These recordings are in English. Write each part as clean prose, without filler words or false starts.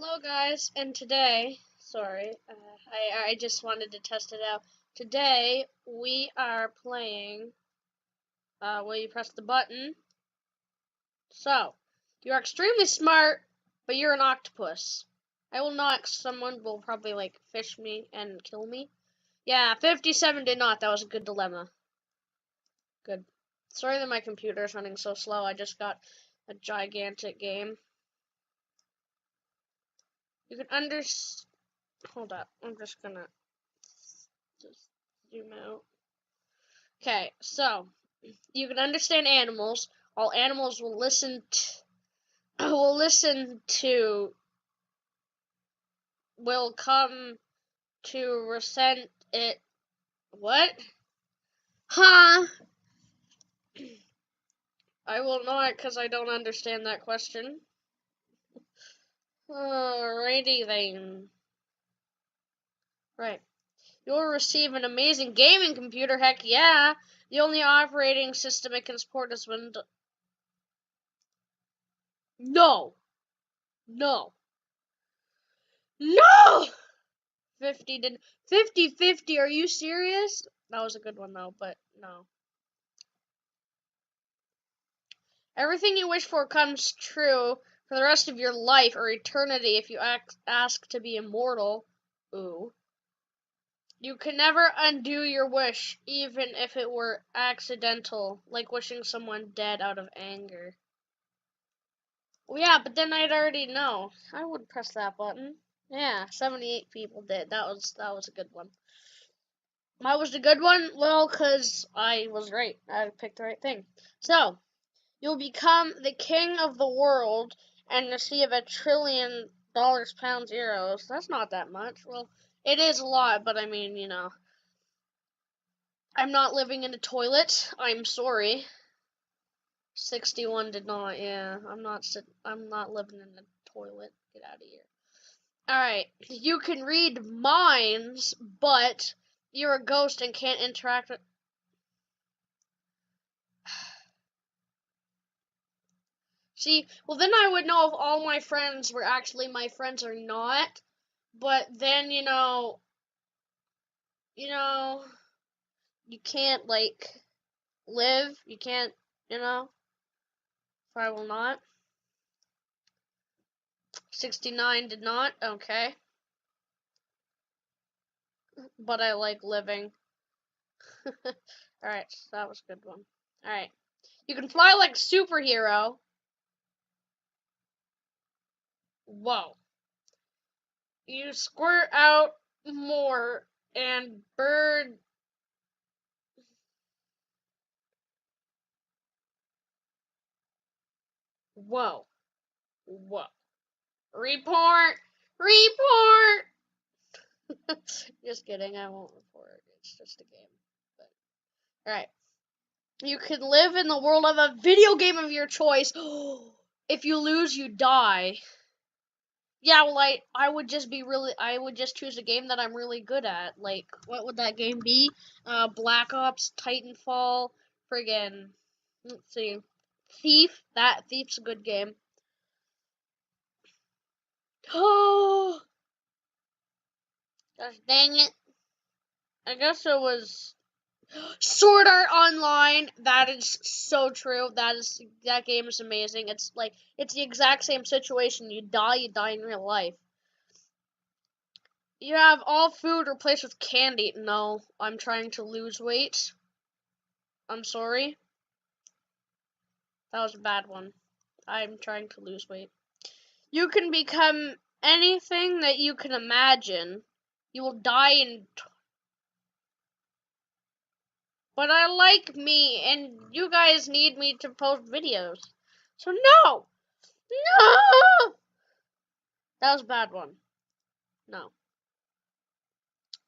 Hello guys, and today, I just wanted to test it out. Today, we are playing, will you press the button? So, you're extremely smart, but you're an octopus. I will not, someone will probably, fish me and kill me. Yeah, 57 did not, that was a good dilemma. Good. Sorry that my computer is running so slow, I just got a gigantic game. You can hold up, I'm just gonna just zoom out. Okay, so you can understand animals. All animals will will come to resent it. What? Huh? I will not, because I don't understand that question. Alrighty then. Right. You'll receive an amazing gaming computer. Heck yeah. The only operating system it can support is Windows. No. No. No! 50-50, are you serious? That was a good one though, but no. Everything you wish for comes true for the rest of your life or eternity if you ask to be immortal. Ooh. You can never undo your wish, even if it were accidental, like wishing someone dead out of anger. Well, yeah, but then I'd already know. I would press that button. Yeah, 78 people did. That was a good one. Why was the good one? Well, because I was right. I picked the right thing. So, you'll become the king of the world and receive $1 trillion, pounds, euros. That's not that much. Well, it is a lot, but I mean, you know. I'm not living in a toilet. I'm sorry. 61 did not. Yeah, I'm not living in a toilet. Get out of here. Alright, you can read minds, but you're a ghost and can't interact with. See, well then I would know if all my friends were actually my friends or not. But then, you can't live. You can't, so I will not. 69 did not. Okay. But I like living. Alright, so that was a good one. Alright. You can fly like a superhero. Whoa. You squirt out more and bird. Whoa. Whoa. Report. Report. Just kidding. I won't report. It's just a game. But alright. You could live in the world of a video game of your choice. If you lose, you die. Yeah, well, I would just choose a game that I'm really good at. Like, what would that game be? Black Ops, Titanfall, friggin', let's see, Thief. Thief's a good game. Oh, gosh dang it. I guess it was Sword Art Online. That is so true. That game is amazing. It's the exact same situation. You die in real life. You have all food replaced with candy. No, I'm trying to lose weight. I'm sorry. That was a bad one. I'm trying to lose weight. You can become anything that you can imagine. You will die in. But I like me, and you guys need me to post videos. So no! No! That was a bad one. No.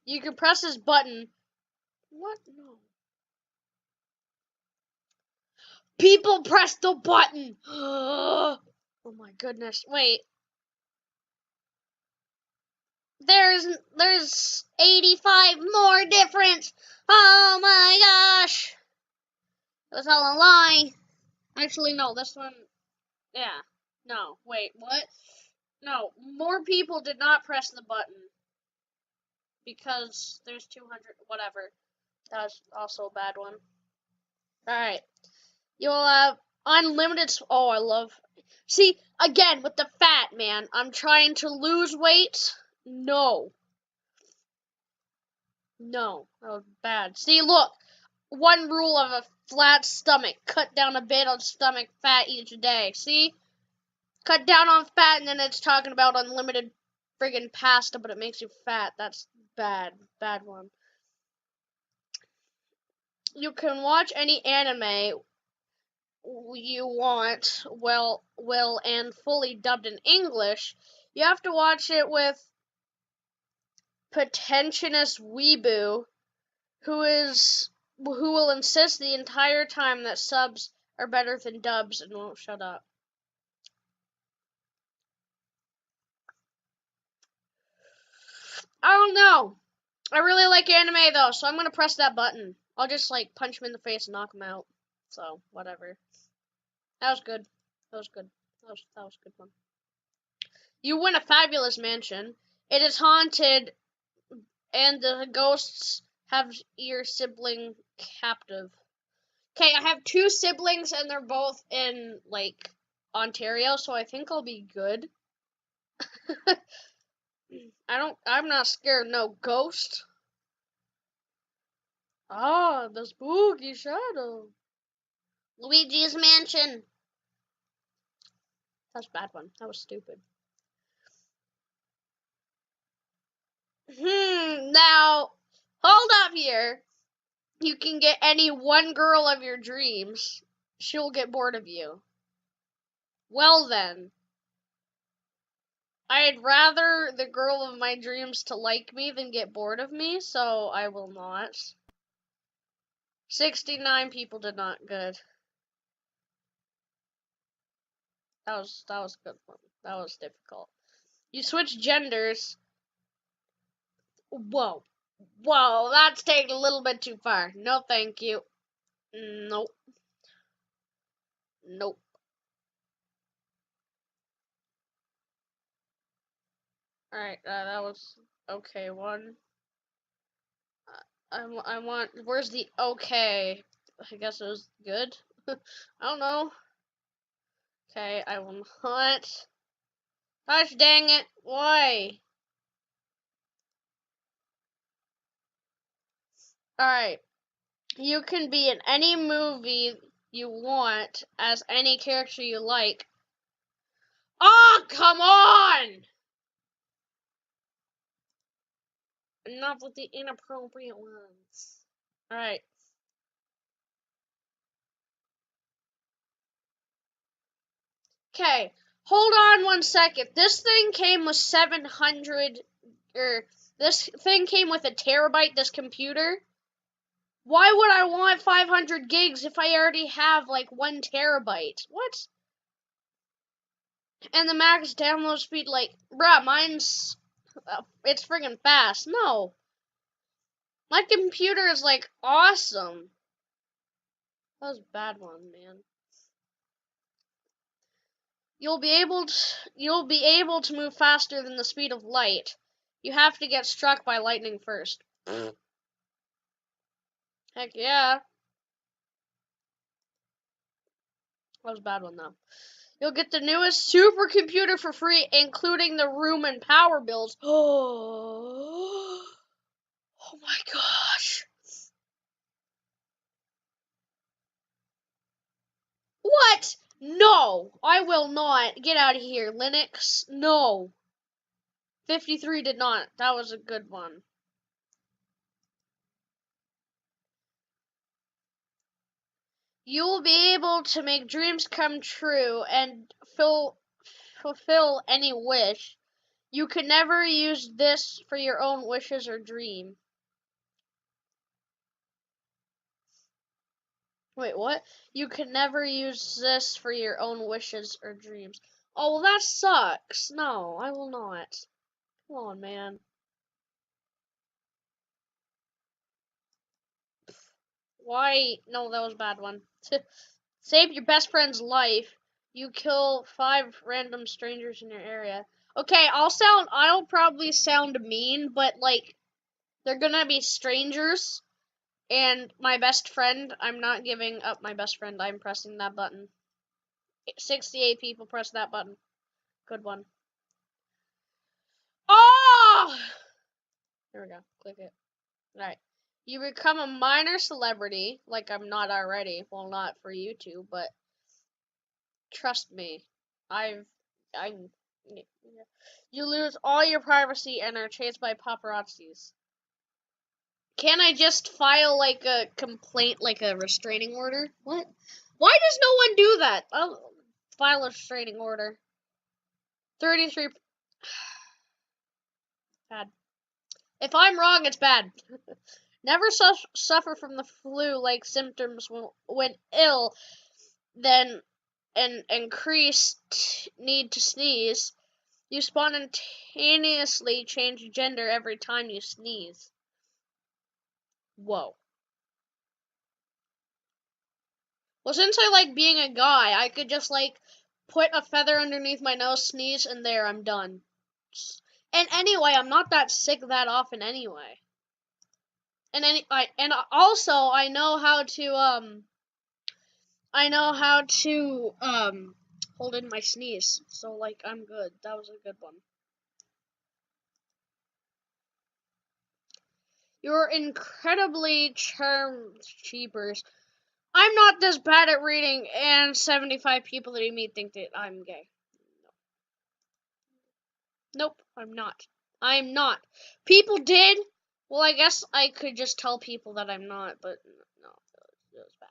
You can press this button. What? No. People press the button! Oh my goodness. Wait. There's 85 more difference. Oh my gosh. It was all a lie. Actually, no, this one, yeah. No, wait, what? No, more people did not press the button because there's 200. Whatever. That was also a bad one. All right. You'll have unlimited. Oh, I love. See, again with the fat man. I'm trying to lose weight. No. No, that was bad. See, look. One rule of a flat stomach. Cut down a bit on stomach fat each day. See? Cut down on fat, and then it's talking about unlimited friggin' pasta, but it makes you fat. That's bad. Bad one. You can watch any anime you want, well, and fully dubbed in English. You have to watch it with Pretentious Weeboo, who will insist the entire time that subs are better than dubs and won't shut up. I don't know. I really like anime though, so I'm gonna press that button. I'll just like punch him in the face and knock him out. So whatever. That was good. That was good. That was a good one. You win a fabulous mansion. It is haunted, and the ghosts have your sibling captive. Okay, I have two siblings, and they're both in like Ontario, so I think I'll be good. I'm not scared. No ghost. Ah, the spooky shadow. Luigi's Mansion. That's a bad one. That was stupid. Now, hold up here. You can get any one girl of your dreams. She'll get bored of you. Well then. I'd rather the girl of my dreams to like me than get bored of me, so I will not. 69 people did not good. That was a good one. That was difficult. You switch genders. Whoa. Whoa, that's taking a little bit too far. No thank you. Nope. Nope. Alright, that was okay one. I want, where's the okay? I guess it was good. I don't know. Okay, I will not. Gosh dang it, why? Alright, you can be in any movie you want as any character you like. Oh, come on! Enough with the inappropriate ones. Alright. Okay, hold on one second. This thing came with 700, this thing came with a terabyte, this computer. Why would I want 500 gigs if I already have like 1 terabyte? What? And the max download speed, like, bruh, mine's, it's friggin' fast. No. My computer is like awesome. That was a bad one, man. You'll be able to move faster than the speed of light. You have to get struck by lightning first. Heck yeah. That was a bad one though. You'll get the newest supercomputer for free, including the room and power bills. Oh my gosh. What? No, I will not. Get out of here, Linux. No. 53 did not. That was a good one. You will be able to make dreams come true and fulfill any wish. You can never use this for your own wishes or dream. Wait, what? You can never use this for your own wishes or dreams. Oh, well, that sucks. No, I will not. Come on, man. Why? No, that was a bad one. Save your best friend's life. You kill 5 random strangers in your area. Okay, I'll probably sound mean, but like, they're gonna be strangers, and my best friend, I'm not giving up my best friend, I'm pressing that button. 68 people press that button. Good one. Oh! There we go, click it. Alright. You become a minor celebrity, like I'm not already. Well, not for you two, but trust me. I'm You lose all your privacy and are chased by paparazzis. Can I just file like a complaint, like a restraining order? What? Why does no one do that? I'll file a restraining order. 33. Bad. If I'm wrong, it's bad. Never suffer from the flu-like symptoms when ill, then an increased need to sneeze. You spontaneously change gender every time you sneeze. Whoa. Well, since I like being a guy, I could just like put a feather underneath my nose, sneeze, and there, I'm done. And anyway, I'm not that sick that often anyway. And also I know how to hold in my sneeze. So like I'm good. That was a good one. You're incredibly charmed, Cheapers. I'm not this bad at reading, and 75 people that you meet think that I'm gay. Nope, I'm not. I'm not. People did. Well, I guess I could just tell people that I'm not, but no, it was bad.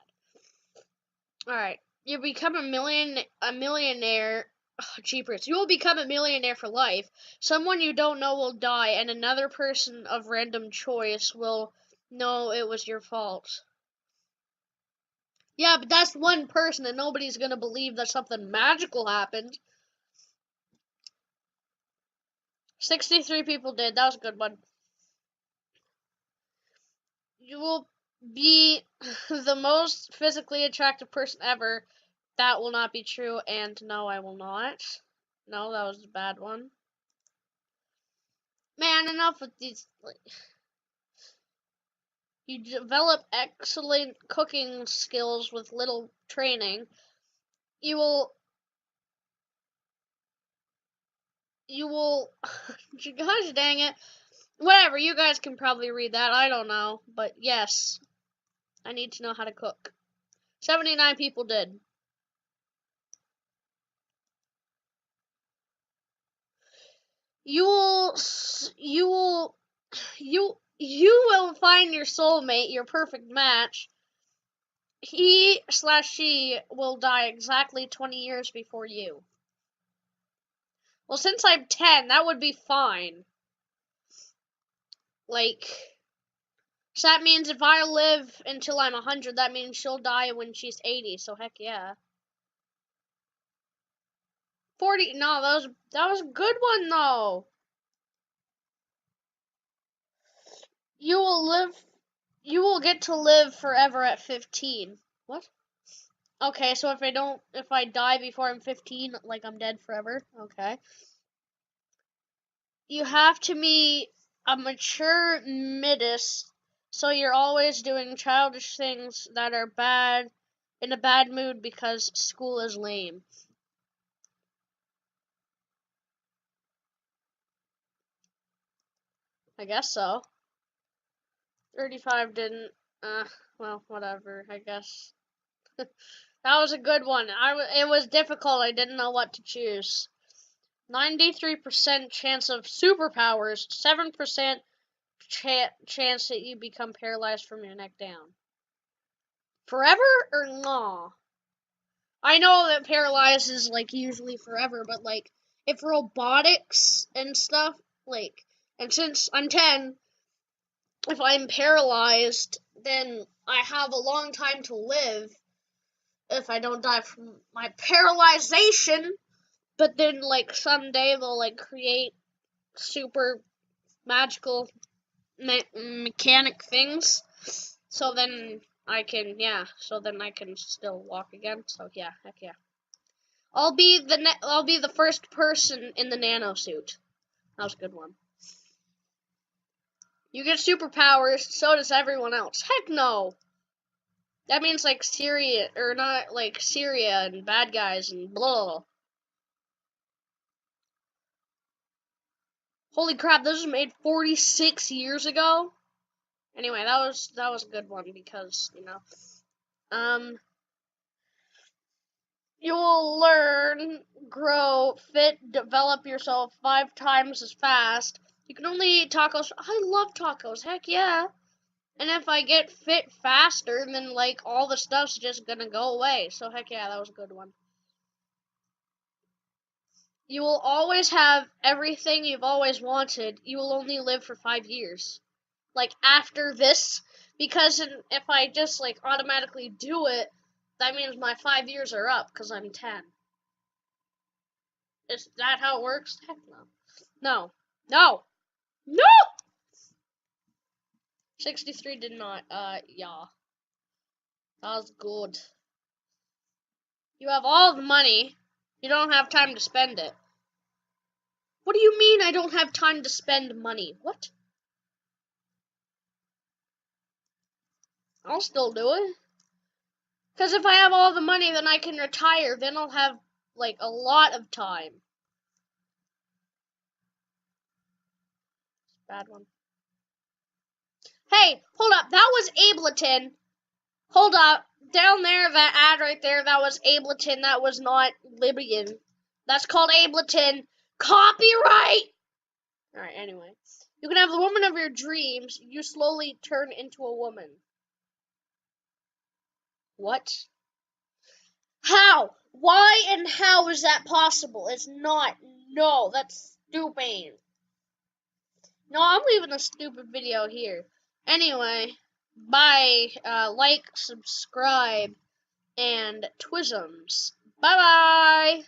All right, you become a millionaire. Oh, jeepers, you will become a millionaire for life. Someone you don't know will die, and another person of random choice will know it was your fault. Yeah, but that's one person, and nobody's gonna believe that something magical happened. 63 people did. That was a good one. You will be the most physically attractive person ever. That will not be true, and no, I will not. No, that was a bad one. Man, enough with these. You develop excellent cooking skills with little training. You will. Gosh dang it. Whatever, you guys can probably read that. I don't know. But yes, I need to know how to cook. 79 people did. You will. You will. You will find your soulmate, your perfect match. He/she will die exactly 20 years before you. Well, since I'm 10, that would be fine. Like, so that means if I live until I'm 100, that means she'll die when she's 80, so heck yeah. 40, no, that was a good one though. You will get to live forever at 15. What? Okay, so if I die before I'm 15, like I'm dead forever. Okay. You have to be a mature midis, so you're always doing childish things that are bad, in a bad mood because school is lame. I guess so. 35 didn't. Well, whatever. I guess that was a good one. It was difficult. I didn't know what to choose. 93% chance of superpowers. 7% chance that you become paralyzed from your neck down. Forever or no? I know that paralyzed is like usually forever, but like if robotics and stuff, like, and since I'm 10, if I'm paralyzed, then I have a long time to live if I don't die from my paralyzation. But then, like, someday they'll like create super magical mechanic things, so then I can, yeah, so then I can still walk again. So yeah, heck yeah. I'll be the first person in the nano suit. That was a good one. You get superpowers, so does everyone else. Heck no. That means like Syria, or not like Syria and bad guys and blah. Holy crap, this was made 46 years ago. Anyway, that was a good one because, you will learn, grow, fit, develop yourself 5 times as fast. You can only eat tacos. I love tacos. Heck yeah. And if I get fit faster, then like all the stuff's just gonna go away. So heck yeah, that was a good one. You will always have everything you've always wanted. You will only live for 5 years. Like after this, because if I just like automatically do it, that means my 5 years are up because I'm 10. Is that how it works? Heck no. No. No. No! 63 did not. Yeah. That was good. You have all the money. You don't have time to spend it. What do you mean I don't have time to spend money? What? I'll still do it. Because if I have all the money, then I can retire. Then I'll have, like, a lot of time. Bad one. Hey, hold up. That was Ableton. Hold up. Down there, that ad right there, that was Ableton. That was not Libyan. That's called Ableton. Copyright! Alright, anyway. You can have the woman of your dreams. You slowly turn into a woman. What? How? Why and how is that possible? It's not. No, that's stupid. No, I'm leaving the stupid video here. Anyway, bye. Like, subscribe, and twisms. Bye-bye.